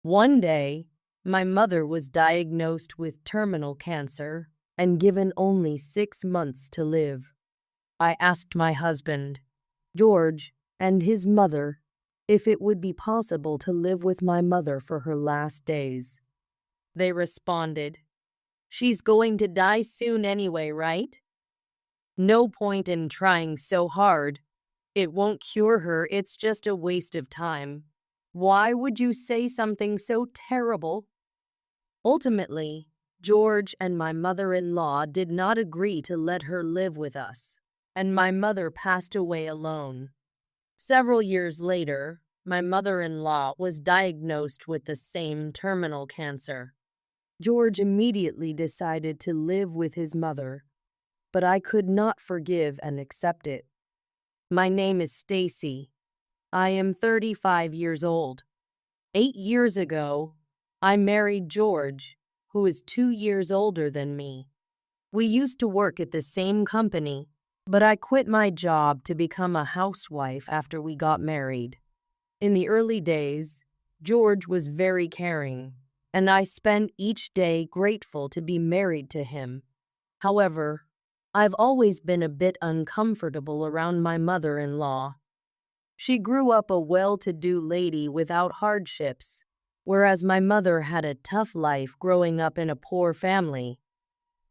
One day, my mother was diagnosed with terminal cancer and given only 6 months to live. I asked my husband, George, and his mother if it would be possible to live with my mother for her last days. They responded, "She's going to die soon anyway, right? No point in trying so hard. It won't cure her, it's just a waste of time. Why would you say something so terrible?" Ultimately, George and my mother-in-law did not agree to let her live with us, and my mother passed away alone. Several years later, my mother-in-law was diagnosed with the same terminal cancer. George immediately decided to live with his mother, but I could not forgive and accept it. My name is Stacy. I am 35 years old. 8 years ago, I married George, who is 2 years older than me. We used to work at the same company, but I quit my job to become a housewife after we got married. In the early days, George was very caring, and I spent each day grateful to be married to him. However, I've always been a bit uncomfortable around my mother-in-law. She grew up a well-to-do lady without hardships, whereas my mother had a tough life growing up in a poor family.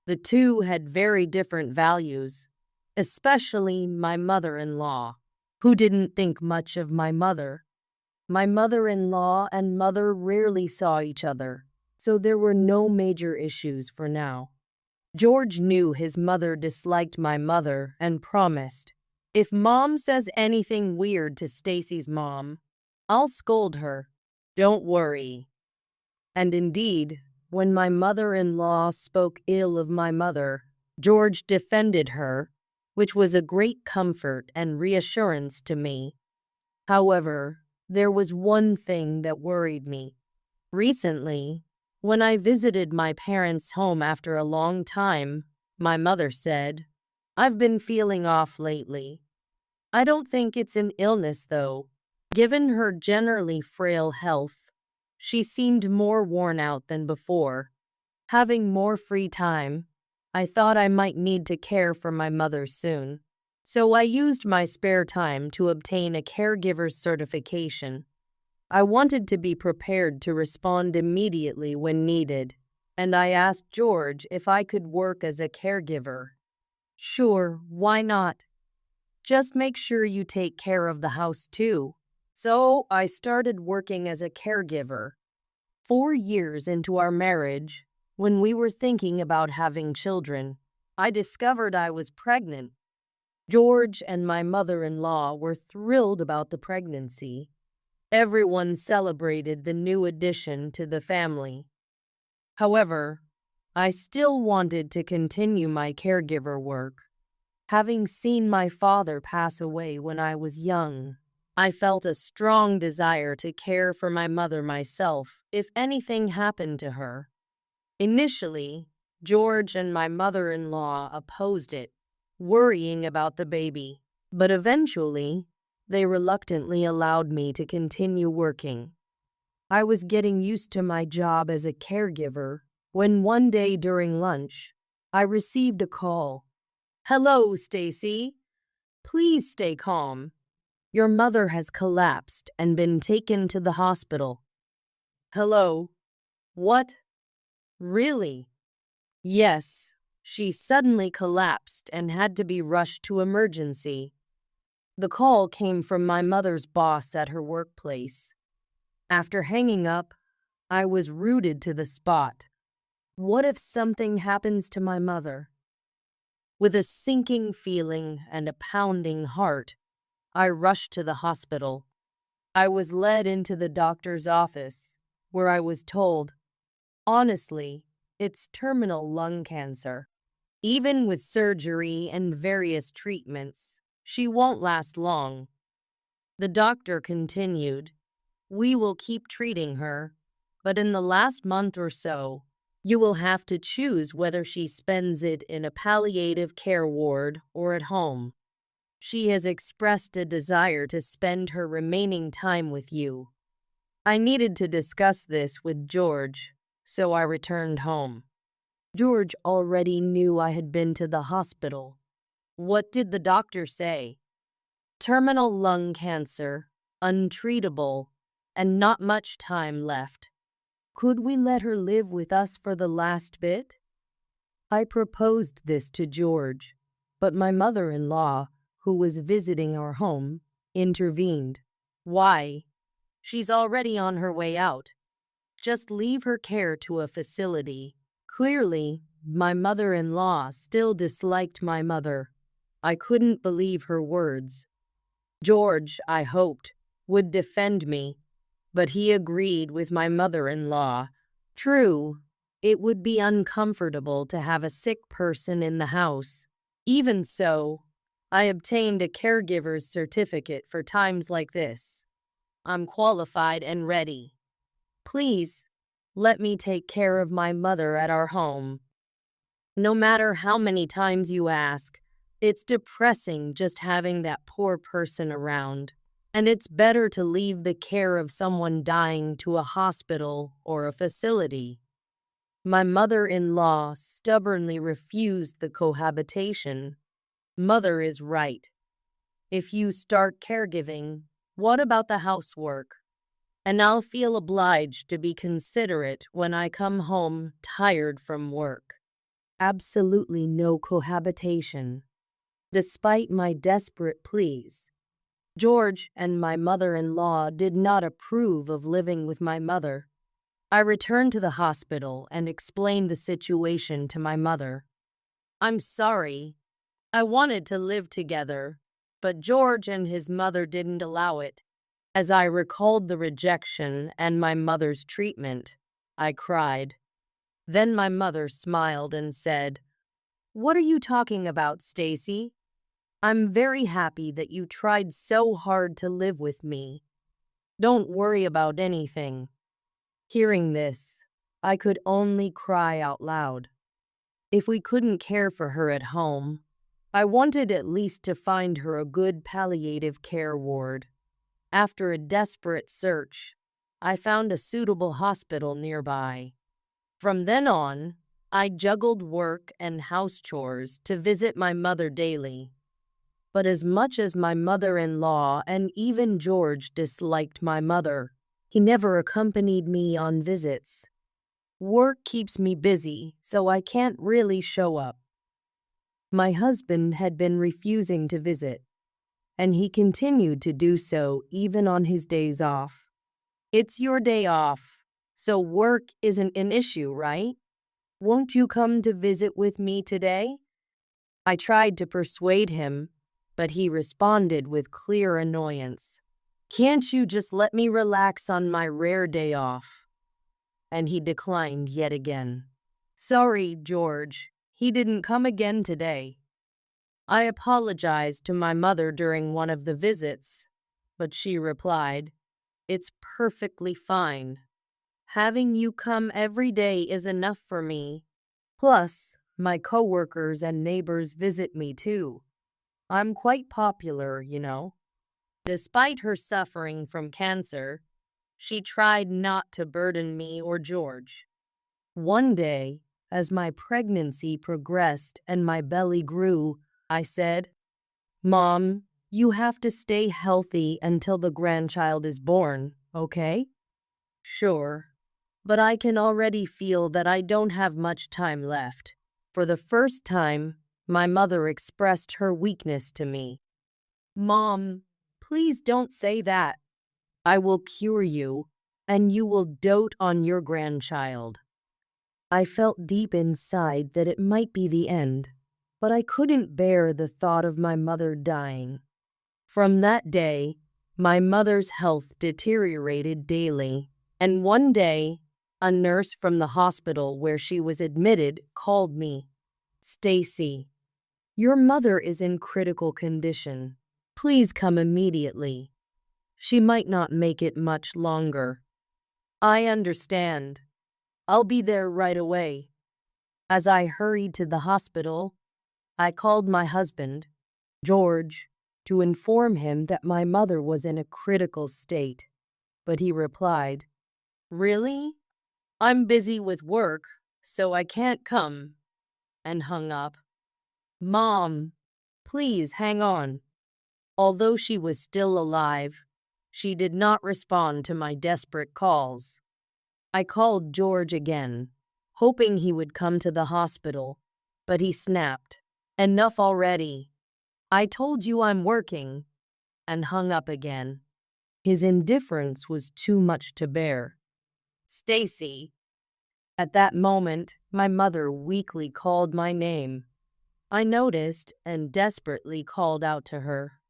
The two had very different values, especially my mother-in-law, who didn't think much of my mother. My mother-in-law and mother rarely saw each other, so there were no major issues for now. George knew his mother disliked my mother and promised, "If Mom says anything weird to Stacy's mom, I'll scold her. Don't worry." And indeed, when my mother-in-law spoke ill of my mother, George defended her, which was a great comfort and reassurance to me. However, there was one thing that worried me. Recently, when I visited my parents' home after a long time, my mother said, "I've been feeling off lately. I don't think it's an illness, though." Given her generally frail health, she seemed more worn out than before. Having more free time, I thought I might need to care for my mother soon. So I used my spare time to obtain a caregiver's certification. I wanted to be prepared to respond immediately when needed, and I asked George if I could work as a caregiver. "Sure, why not? Just make sure you take care of the house too." So I started working as a caregiver. 4 years into our marriage, when we were thinking about having children, I discovered I was pregnant. George and my mother-in-law were thrilled about the pregnancy. Everyone celebrated the new addition to the family. However, I still wanted to continue my caregiver work. Having seen my father pass away when I was young, I felt a strong desire to care for my mother myself if anything happened to her. Initially, George and my mother-in-law opposed it, worrying about the baby, but eventually, they reluctantly allowed me to continue working. I was getting used to my job as a caregiver when one day during lunch, I received a call. "Hello, Stacy. Please stay calm. Your mother has collapsed and been taken to the hospital." "Hello? What? Really?" "Yes, she suddenly collapsed and had to be rushed to emergency." The call came from my mother's boss at her workplace. After hanging up, I was rooted to the spot. What if something happens to my mother? With a sinking feeling and a pounding heart, I rushed to the hospital. I was led into the doctor's office, where I was told, "Honestly, it's terminal lung cancer. Even with surgery and various treatments, she won't last long." The doctor continued, "We will keep treating her, but in the last month or so, you will have to choose whether she spends it in a palliative care ward or at home. She has expressed a desire to spend her remaining time with you." I needed to discuss this with George, so I returned home. George already knew I had been to the hospital. What did the doctor say? Terminal lung cancer, untreatable, and not much time left. Could we let her live with us for the last bit? I proposed this to George, but my mother-in-law, who was visiting our home, intervened. Why? She's already on her way out. Just leave her care to a facility. Clearly, my mother-in-law still disliked my mother. I couldn't believe her words. George, I hoped, would defend me, but he agreed with my mother-in-law. True, it would be uncomfortable to have a sick person in the house. Even so, I obtained a caregiver's certificate for times like this. I'm qualified and ready. Please, let me take care of my mother at our home. No matter how many times you ask, it's depressing just having that poor person around. And it's better to leave the care of someone dying to a hospital or a facility. My mother-in-law stubbornly refused the cohabitation. Mother is right. If you start caregiving, what about the housework? And I'll feel obliged to be considerate when I come home tired from work. Absolutely no cohabitation. Despite my desperate pleas, George and my mother-in-law did not approve of living with my mother. I returned to the hospital and explained the situation to my mother. I'm sorry. I wanted to live together, but George and his mother didn't allow it. As I recalled the rejection and my mother's treatment, I cried. Then my mother smiled and said, "What are you talking about, Stacy? I'm very happy that you tried so hard to live with me. Don't worry about anything." Hearing this, I could only cry out loud. If we couldn't care for her at home, I wanted at least to find her a good palliative care ward. After a desperate search, I found a suitable hospital nearby. From then on, I juggled work and house chores to visit my mother daily. But as much as my mother-in-law and even George disliked my mother, he never accompanied me on visits. Work keeps me busy, so I can't really show up. My husband had been refusing to visit, and he continued to do so even on his days off. It's your day off, so work isn't an issue, right? Won't you come to visit with me today? I tried to persuade him, but he responded with clear annoyance. Can't you just let me relax on my rare day off? And he declined yet again. Sorry, George, he didn't come again today. I apologized to my mother during one of the visits, but she replied, "It's perfectly fine. Having you come every day is enough for me. Plus, my coworkers and neighbors visit me too. I'm quite popular, you know." Despite her suffering from cancer, she tried not to burden me or George. One day, as my pregnancy progressed and my belly grew, I said, "Mom, you have to stay healthy until the grandchild is born, okay?" "Sure, but I can already feel that I don't have much time left." For the first time, my mother expressed her weakness to me. "Mom, please don't say that. I will cure you, and you will dote on your grandchild." I felt deep inside that it might be the end, but I couldn't bear the thought of my mother dying. From that day, my mother's health deteriorated daily, and one day, a nurse from the hospital where she was admitted called me. "Stacy, your mother is in critical condition. Please come immediately. She might not make it much longer." "I understand. I'll be there right away." As I hurried to the hospital, I called my husband, George, to inform him that my mother was in a critical state. but he replied, "Really? I'm busy with work, so I can't come," and hung up. "Mom, please hang on." Although she was still alive, she did not respond to my desperate calls. I called George again, hoping he would come to the hospital, but he snapped, "Enough already. I told you I'm working," and hung up again. His indifference was too much to bear. "Stacy." At that moment, my mother weakly called my name. I noticed and desperately called out to her,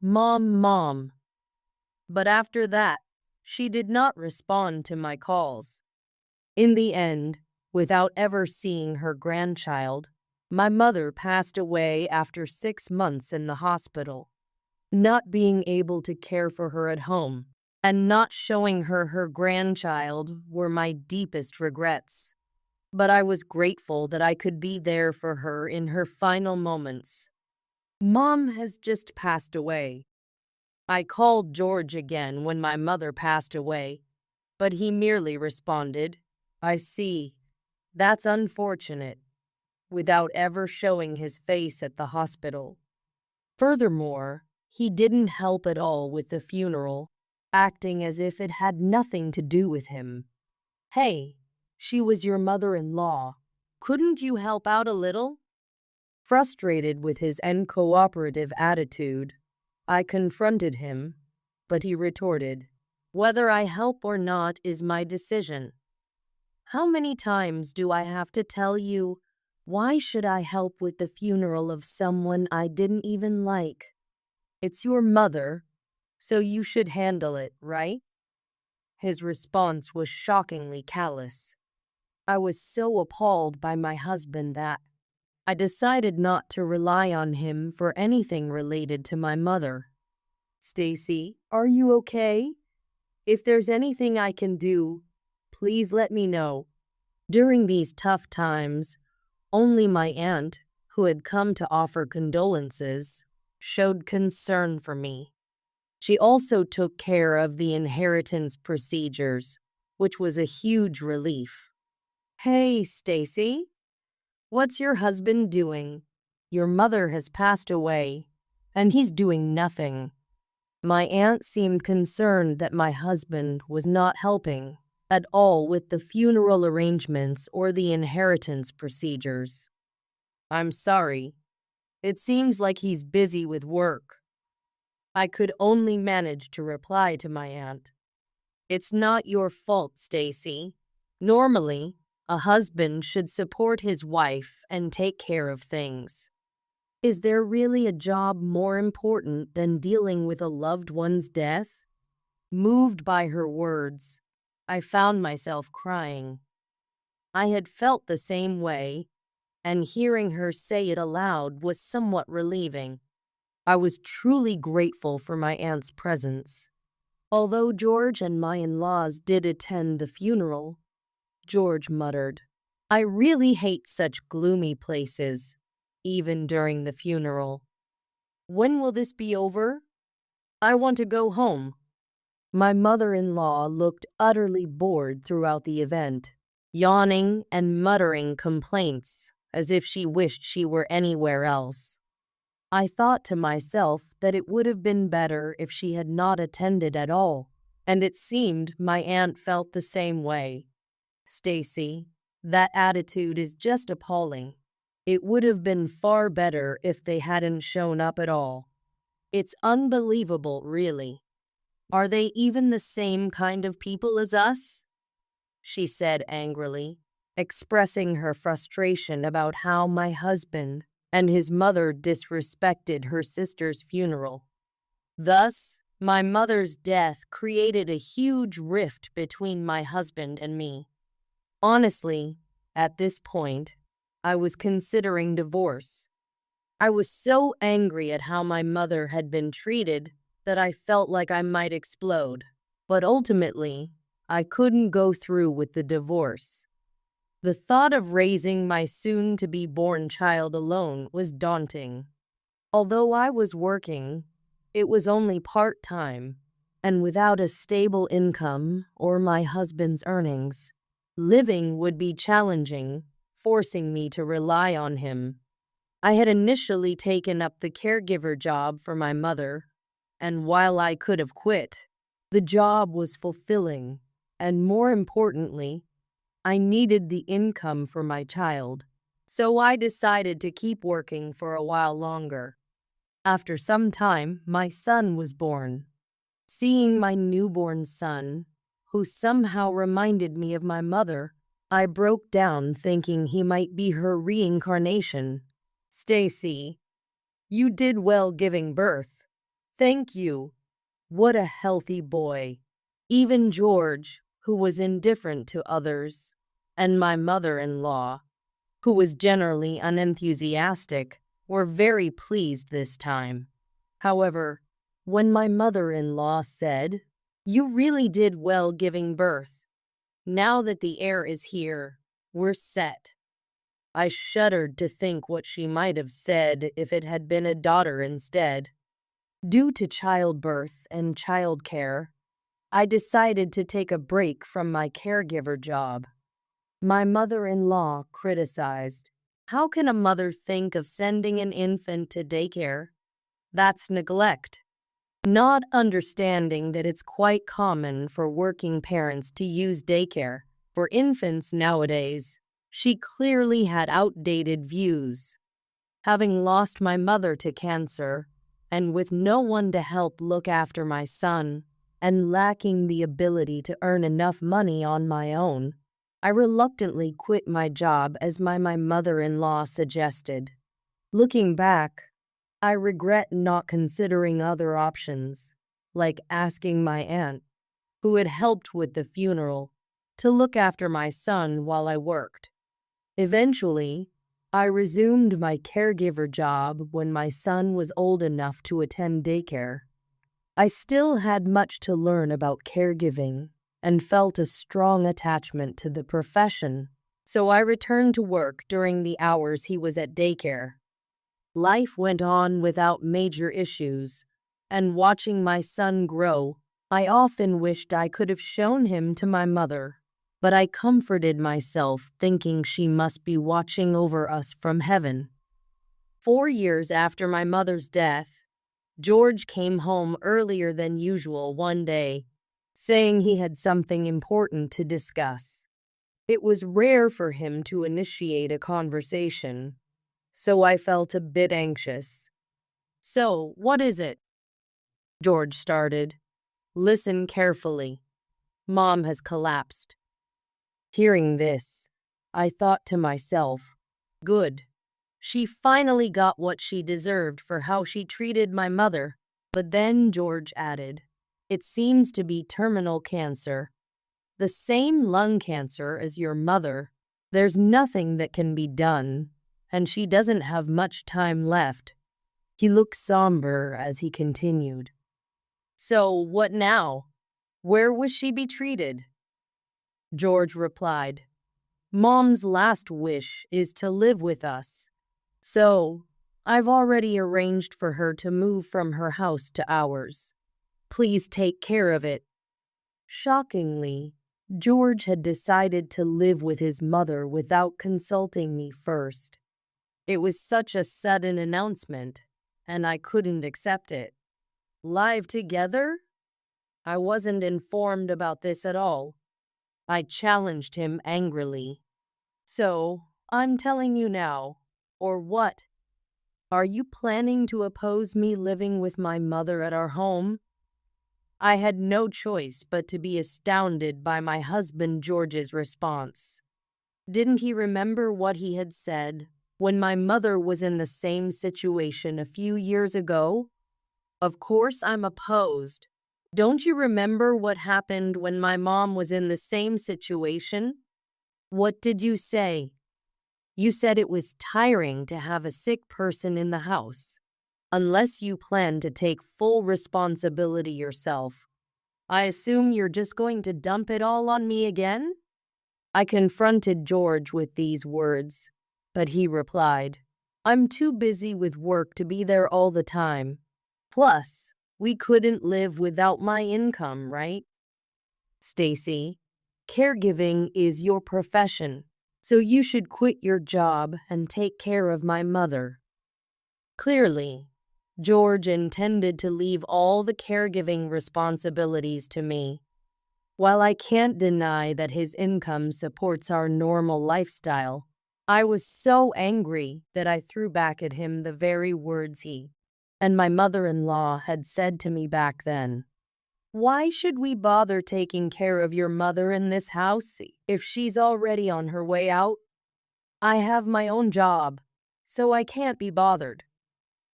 "Mom, Mom." But after that, she did not respond to my calls. In the end, without ever seeing her grandchild, my mother passed away after 6 months in the hospital. Not being able to care for her at home and not showing her grandchild were my deepest regrets. But I was grateful that I could be there for her in her final moments. Mom has just passed away. I called George again when my mother passed away, but he merely responded, "I see. That's unfortunate," without ever showing his face at the hospital. Furthermore, he didn't help at all with the funeral, acting as if it had nothing to do with him. "Hey, she was your mother-in-law. Couldn't you help out a little?" Frustrated with his uncooperative attitude, I confronted him, but he retorted, "Whether I help or not is my decision. How many times do I have to tell you, why should I help with the funeral of someone I didn't even like? It's your mother, so you should handle it, right?" His response was shockingly callous. I was so appalled by my husband that I decided not to rely on him for anything related to my mother. "Stacy, are you okay? If there's anything I can do, please let me know." During these tough times, only my aunt, who had come to offer condolences, showed concern for me. She also took care of the inheritance procedures, which was a huge relief. "Hey, Stacy, what's your husband doing? Your mother has passed away, and he's doing nothing." My aunt seemed concerned that my husband was not helping at all with the funeral arrangements or the inheritance procedures. "I'm sorry. It seems like he's busy with work." I could only manage to reply to my aunt, "It's not your fault, Stacy. Normally, a husband should support his wife and take care of things. Is there really a job more important than dealing with a loved one's death?" Moved by her words, I found myself crying. I had felt the same way, and hearing her say it aloud was somewhat relieving. I was truly grateful for my aunt's presence. Although George and my in-laws did attend the funeral, George muttered, "I really hate such gloomy places," even during the funeral. "When will this be over? I want to go home." My mother-in-law looked utterly bored throughout the event, yawning and muttering complaints as if she wished she were anywhere else. I thought to myself that it would have been better if she had not attended at all, and it seemed my aunt felt the same way. "Stacy, that attitude is just appalling. It would have been far better if they hadn't shown up at all. It's unbelievable, really. Are they even the same kind of people as us?" she said angrily, expressing her frustration about how my husband and his mother disrespected her sister's funeral. Thus, my mother's death created a huge rift between my husband and me. Honestly, at this point, I was considering divorce. I was so angry at how my mother had been treated that I felt like I might explode. But ultimately, I couldn't go through with the divorce. The thought of raising my soon-to-be-born child alone was daunting. Although I was working, it was only part-time, and without a stable income or my husband's earnings, living would be challenging, forcing me to rely on him. I had initially taken up the caregiver job for my mother, and while I could have quit, the job was fulfilling, and more importantly, I needed the income for my child, so I decided to keep working for a while longer. After some time, my son was born. Seeing my newborn son, who somehow reminded me of my mother, I broke down thinking he might be her reincarnation. Stacy, you did well giving birth. Thank you. What a healthy boy. Even George, who was indifferent to others, and my mother-in-law, who was generally unenthusiastic, were very pleased this time. However, when my mother-in-law said, "You really did well giving birth. Now that the heir is here, we're set," I shuddered to think what she might have said if it had been a daughter instead. Due to childbirth and childcare, I decided to take a break from my caregiver job. My mother-in-law criticized, "How can a mother think of sending an infant to daycare? That's neglect." Not understanding that it's quite common for working parents to use daycare for infants nowadays, she clearly had outdated views. Having lost my mother to cancer, and with no one to help look after my son, and lacking the ability to earn enough money on my own, I reluctantly quit my job as my mother-in-law suggested. Looking back, I regret not considering other options, like asking my aunt, who had helped with the funeral, to look after my son while I worked. Eventually, I resumed my caregiver job when my son was old enough to attend daycare. I still had much to learn about caregiving and felt a strong attachment to the profession, so I returned to work during the hours he was at daycare. Life went on without major issues, and watching my son grow, I often wished I could have shown him to my mother, but I comforted myself thinking she must be watching over us from heaven. 4 years after my mother's death, George came home earlier than usual one day, saying he had something important to discuss. It was rare for him to initiate a conversation, so I felt a bit anxious. "So, what is it?" George started. "Listen carefully. Mom has collapsed." Hearing this, I thought to myself, good. She finally got what she deserved for how she treated my mother. But then George added, "It seems to be terminal cancer. The same lung cancer as your mother. There's nothing that can be done, and she doesn't have much time left." He looked somber as he continued. "So, what now? Where will she be treated?" George replied, "Mom's last wish is to live with us. So, I've already arranged for her to move from her house to ours. Please take care of it." Shockingly, George had decided to live with his mother without consulting me first. It was such a sudden announcement, and I couldn't accept it. Live together? I wasn't informed about this at all. I challenged him angrily. "So, I'm telling you now, or what? Are you planning to oppose me living with my mother at our home?" I had no choice but to be astounded by my husband George's response. Didn't he remember what he had said when my mother was in the same situation a few years ago? "Of course I'm opposed. Don't you remember what happened when my mom was in the same situation? What did you say? You said it was tiring to have a sick person in the house, unless you plan to take full responsibility yourself. I assume you're just going to dump it all on me again?" I confronted George with these words, but he replied, "I'm too busy with work to be there all the time. Plus, We couldn't live without my income, right? Stacy, caregiving is your profession, so you should quit your job and take care of my mother. Clearly, George intended to leave all the caregiving responsibilities to me. While I can't deny that his income supports our normal lifestyle, I was so angry that I threw back at him the very words he and my mother-in-law had said to me back then. Why should we bother taking care of your mother in this house if she's already on her way out? I have my own job, so I can't be bothered.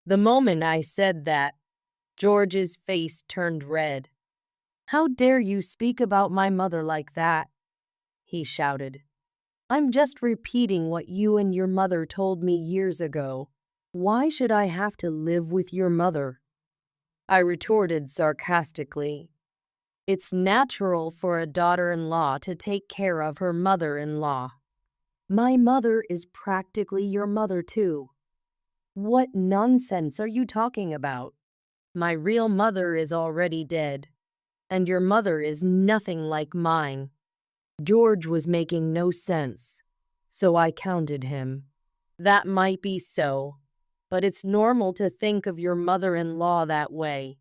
The moment I said that, George's face turned red. How dare you speak about my mother like that? He shouted. I'm just repeating what you and your mother told me years ago. Why should I have to live with your mother? I retorted sarcastically. It's natural for a daughter-in-law to take care of her mother-in-law. My mother is practically your mother too. What nonsense are you talking about? My real mother is already dead, and your mother is nothing like mine. George was making no sense, so I countered him. That might be so, but it's normal to think of your mother-in-law that way.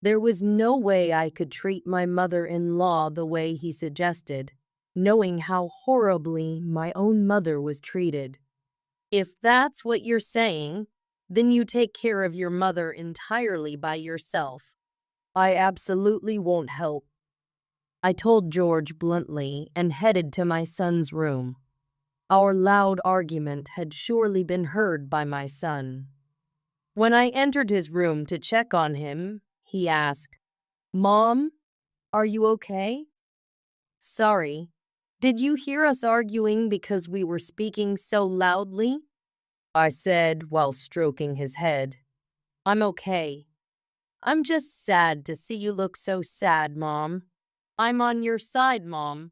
There was no way I could treat my mother-in-law the way he suggested, knowing how horribly my own mother was treated. If that's what you're saying, then you take care of your mother entirely by yourself. I absolutely won't help. I told George bluntly and headed to my son's room. Our loud argument had surely been heard by my son. When I entered his room to check on him, he asked, Mom, are you okay? Sorry, did you hear us arguing because we were speaking so loudly? I said while stroking his head. I'm okay. I'm just sad to see you look so sad, Mom. I'm on your side, Mom.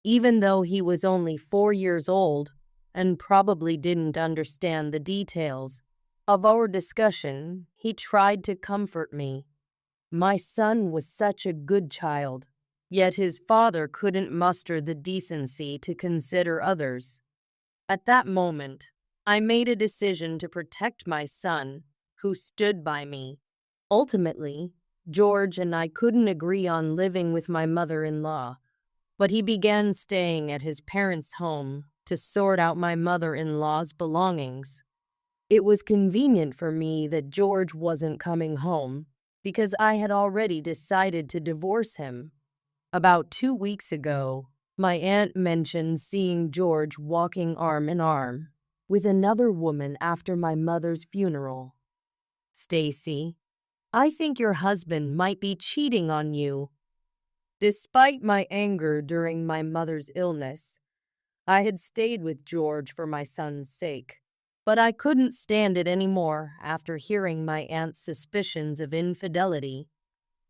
Even though he was only 4 years old and probably didn't understand the details of our discussion, he tried to comfort me. My son was such a good child, yet his father couldn't muster the decency to consider others. At that moment, I made a decision to protect my son, who stood by me. Ultimately, George and I couldn't agree on living with my mother-in-law, but he began staying at his parents' home to sort out my mother-in-law's belongings. It was convenient for me that George wasn't coming home, because I had already decided to divorce him. About 2 weeks ago, my aunt mentioned seeing George walking arm in arm with another woman after my mother's funeral. Stacy, I think your husband might be cheating on you. Despite my anger during my mother's illness, I had stayed with George for my son's sake. But I couldn't stand it anymore after hearing my aunt's suspicions of infidelity.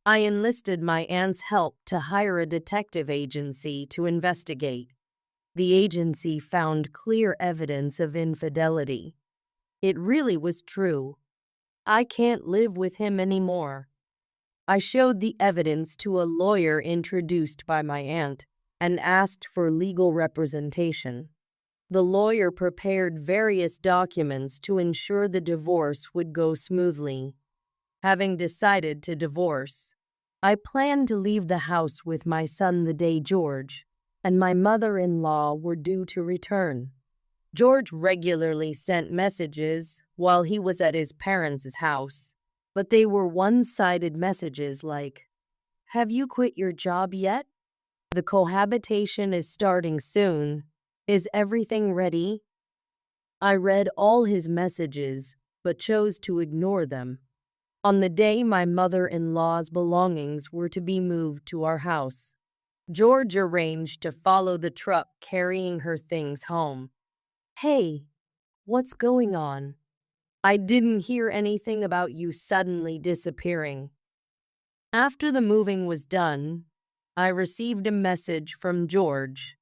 I enlisted my aunt's help to hire a detective agency to investigate. The agency found clear evidence of infidelity. It really was true. I can't live with him anymore. I showed the evidence to a lawyer introduced by my aunt and asked for legal representation. The lawyer prepared various documents to ensure the divorce would go smoothly. Having decided to divorce, I planned to leave the house with my son the day George and my mother-in-law were due to return. George regularly sent messages while he was at his parents' house, but they were one-sided messages like, "Have you quit your job yet? The cohabitation is starting soon. Is everything ready?" I read all his messages, but chose to ignore them. On the day my mother-in-law's belongings were to be moved to our house, George arranged to follow the truck carrying her things home. Hey, what's going on? I didn't hear anything about you suddenly disappearing. After the moving was done, I received a message from George.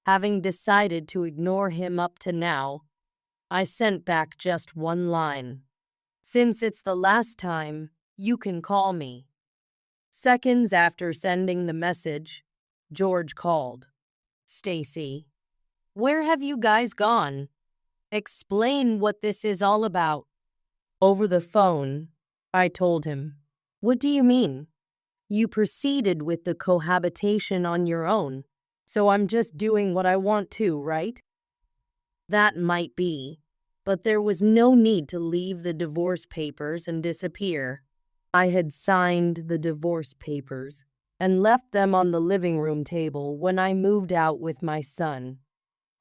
Having decided to ignore him up to now, I sent back just one line. Since it's the last time, You can call me." Seconds after sending the message, George called. "Stacy, where have you guys gone? Explain what this is all about." Over the phone, I told him. "What do you mean? You proceeded with the cohabitation on your own, so I'm just doing what I want to, right?" That might be, but there was no need to leave the divorce papers and disappear. I had signed the divorce papers and left them on the living room table when I moved out with my son.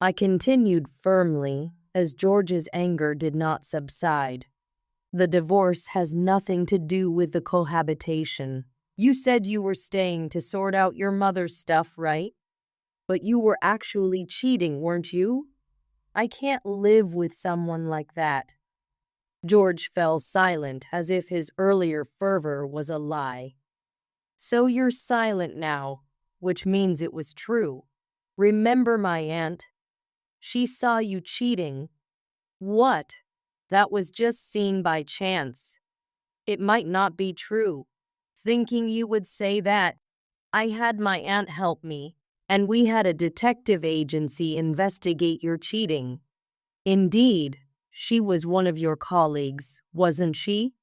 I continued firmly as George's anger did not subside. "The divorce has nothing to do with the cohabitation. You said you were staying to sort out your mother's stuff, right? But you were actually cheating, weren't you? I can't live with someone like that." George fell silent as if his earlier fervor was a lie. "So you're silent now, which means it was true. Remember my aunt? She saw you cheating." "What? That was just seen by chance. It might not be true." "Thinking you would say that. I had my aunt help me, and we had a detective agency investigate your cheating." "Indeed, she was one of your colleagues, wasn't she?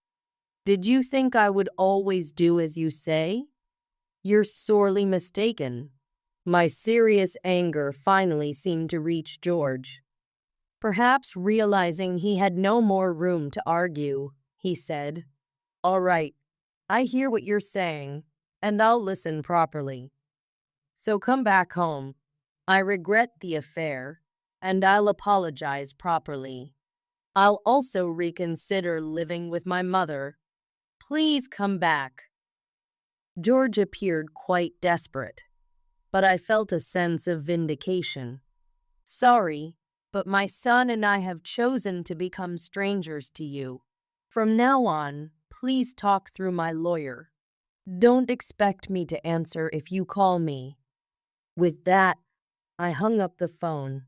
Did you think I would always do as you say? You're sorely mistaken." My serious anger finally seemed to reach George. Perhaps realizing he had no more room to argue, he said, "All right, I hear what you're saying, and I'll listen properly. So come back home. I regret the affair, and I'll apologize properly. I'll also reconsider living with my mother. Please come back." George appeared quite desperate, but I felt a sense of vindication. "Sorry, but my son and I have chosen to become strangers to you. From now on, please talk through my lawyer. Don't expect me to answer if you call me." With that, I hung up the phone.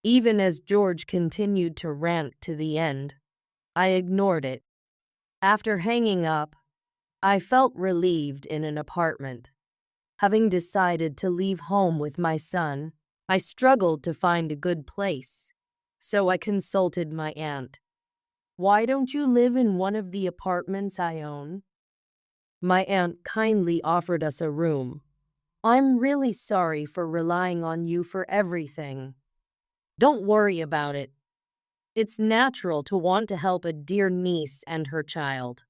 Even as George continued to rant to the end, I ignored it. After hanging up, I felt relieved in an apartment. Having decided to leave home with my son, I struggled to find a good place, so I consulted my aunt. "Why don't you live in one of the apartments I own?" My aunt kindly offered us a room. "I'm really sorry for relying on you for everything." "Don't worry about it. It's natural to want to help a dear niece and her child.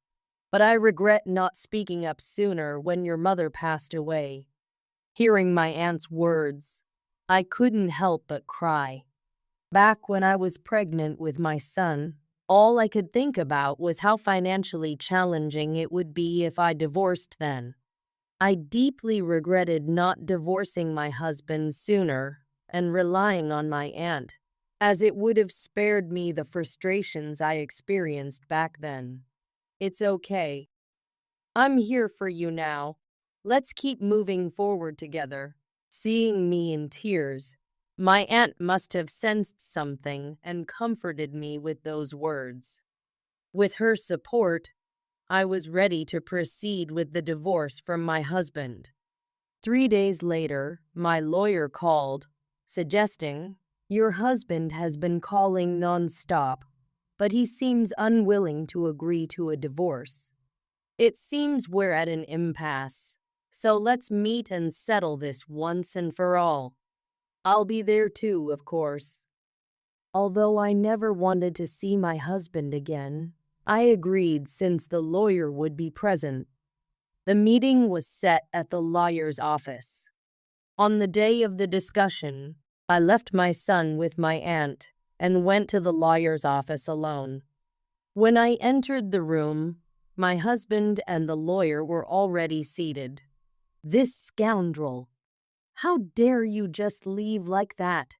But I regret not speaking up sooner when your mother passed away." Hearing my aunt's words, I couldn't help but cry. Back when I was pregnant with my son, all I could think about was how financially challenging it would be if I divorced then. I deeply regretted not divorcing my husband sooner and relying on my aunt, as it would have spared me the frustrations I experienced back then. "It's okay. I'm here for you now. Let's keep moving forward together." Seeing me in tears, my aunt must have sensed something and comforted me with those words. With her support, I was ready to proceed with the divorce from my husband. 3 days later, my lawyer called, suggesting, "Your husband has been calling nonstop, but he seems unwilling to agree to a divorce. It seems we're at an impasse, so let's meet and settle this once and for all." I'll be there too, of course. Although I never wanted to see my husband again, I agreed since the lawyer would be present. The meeting was set at the lawyer's office. On the day of the discussion, I left my son with my aunt and went to the lawyer's office alone. When I entered the room, my husband and the lawyer were already seated. "This scoundrel! How dare you just leave like that?"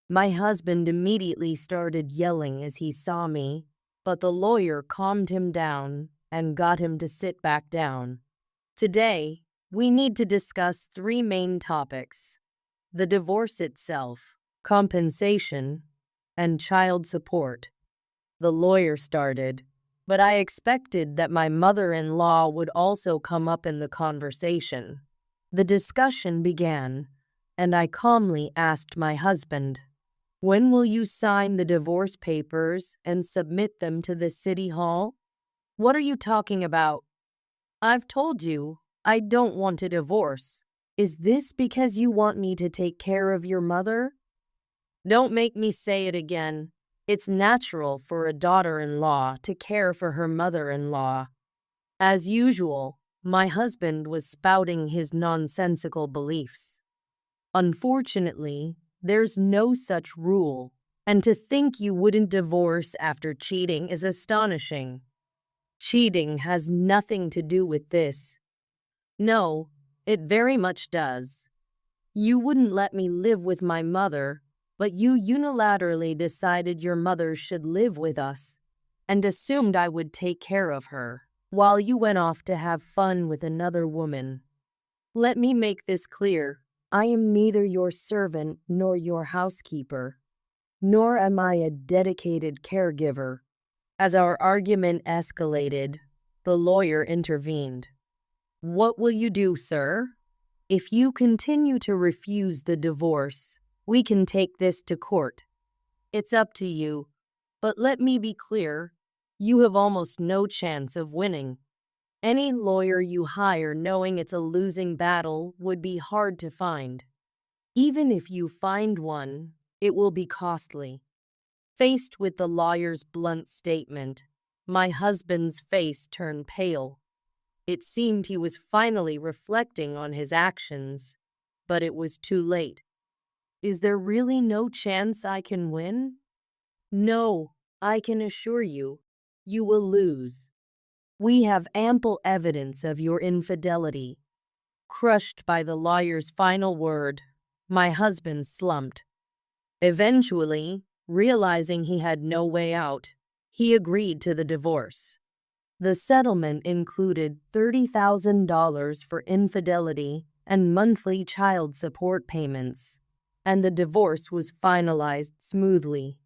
My husband immediately started yelling as he saw me, but the lawyer calmed him down and got him to sit back down. "Today, we need to discuss 3 main topics: the divorce itself, compensation, and child support." The lawyer started. but I expected that my mother-in-law would also come up in the conversation. The discussion began, and I calmly asked my husband, "When will you sign the divorce papers and submit them to the city hall?" "What are you talking about? I've told you I don't want a divorce. Is this because you want me to take care of your mother?" "Don't make me say it again. It's natural for a daughter-in-law to care for her mother-in-law." As usual, my husband was spouting his nonsensical beliefs. "Unfortunately, there's no such rule, and to think you wouldn't divorce after cheating is astonishing. Cheating has nothing to do with this." "No, it very much does. You wouldn't let me live with my mother, but you unilaterally decided your mother should live with us and assumed I would take care of her while you went off to have fun with another woman. Let me make this clear. I am neither your servant nor your housekeeper, nor am I a dedicated caregiver." As our argument escalated, the lawyer intervened. "What will you do, sir? If you continue to refuse the divorce, we can take this to court. It's up to you, but let me be clear, you have almost no chance of winning. Any lawyer you hire knowing it's a losing battle would be hard to find. Even if you find one, it will be costly." Faced with the lawyer's blunt statement, my husband's face turned pale. It seemed he was finally reflecting on his actions, but it was too late. "Is there really no chance I can win?" "No, I can assure you, you will lose. We have ample evidence of your infidelity." Crushed by the lawyer's final word, my husband slumped. Eventually, realizing he had no way out, he agreed to the divorce. The settlement included $30,000 for infidelity and monthly child support payments, and the divorce was finalized smoothly.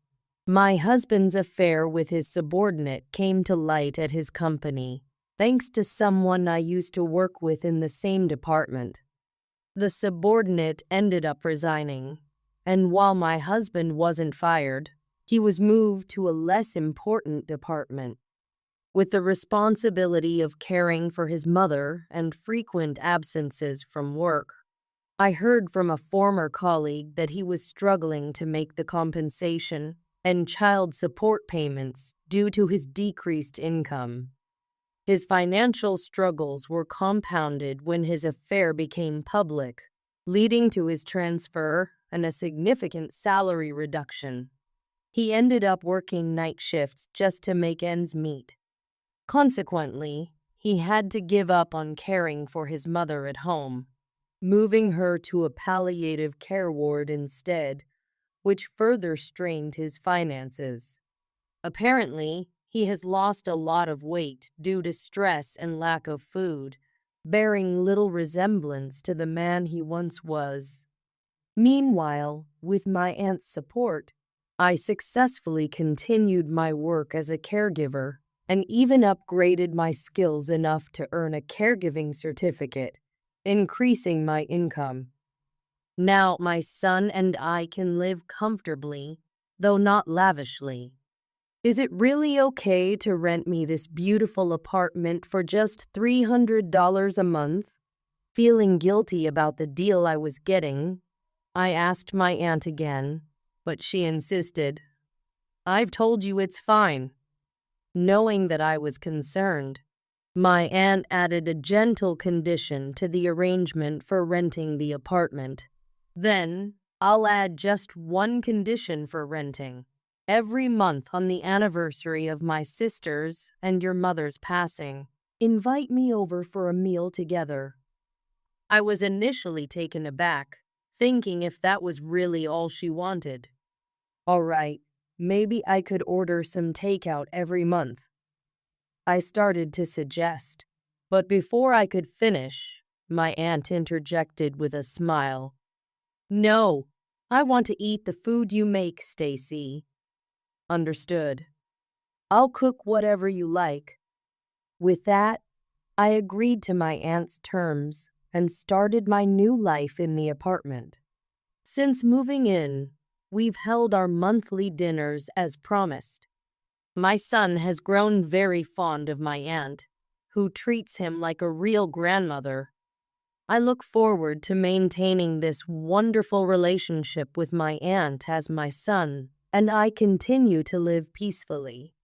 My husband's affair with his subordinate came to light at his company, thanks to someone I used to work with in the same department. The subordinate ended up resigning, and while my husband wasn't fired, he was moved to a less important department. With the responsibility of caring for his mother and frequent absences from work, I heard from a former colleague that he was struggling to make the compensation and child support payments due to his decreased income. His financial struggles were compounded when his affair became public, leading to his transfer and a significant salary reduction. He ended up working night shifts just to make ends meet. Consequently, he had to give up on caring for his mother at home, moving her to a palliative care ward instead, which further strained his finances. Apparently, he has lost a lot of weight due to stress and lack of food, bearing little resemblance to the man he once was. Meanwhile, with my aunt's support, I successfully continued my work as a caregiver and even upgraded my skills enough to earn a caregiving certificate, increasing my income. Now my son and I can live comfortably, though not lavishly. Is it really okay to rent me this beautiful apartment for just $300 a month? Feeling guilty about the deal I was getting, I asked my aunt again, but she insisted. "I've told you it's fine." Knowing that I was concerned, my aunt added a gentle condition to the arrangement for renting the apartment. "Then, I'll add just one condition for renting. Every month on the anniversary of my sister's and your mother's passing, invite me over for a meal together." I was initially taken aback, thinking if that was really all she wanted. "All right, maybe I could order some takeout every month," I started to suggest, but before I could finish, my aunt interjected with a smile. "No, I want to eat the food you make, Stacy." "Understood." I'll cook whatever you like." With that, I agreed to my aunt's terms and started my new life in the apartment. Since moving in, we've held our monthly dinners as promised. My son has grown very fond of my aunt, who treats him like a real grandmother. I look forward to maintaining this wonderful relationship with my aunt as my son and I continue to live peacefully.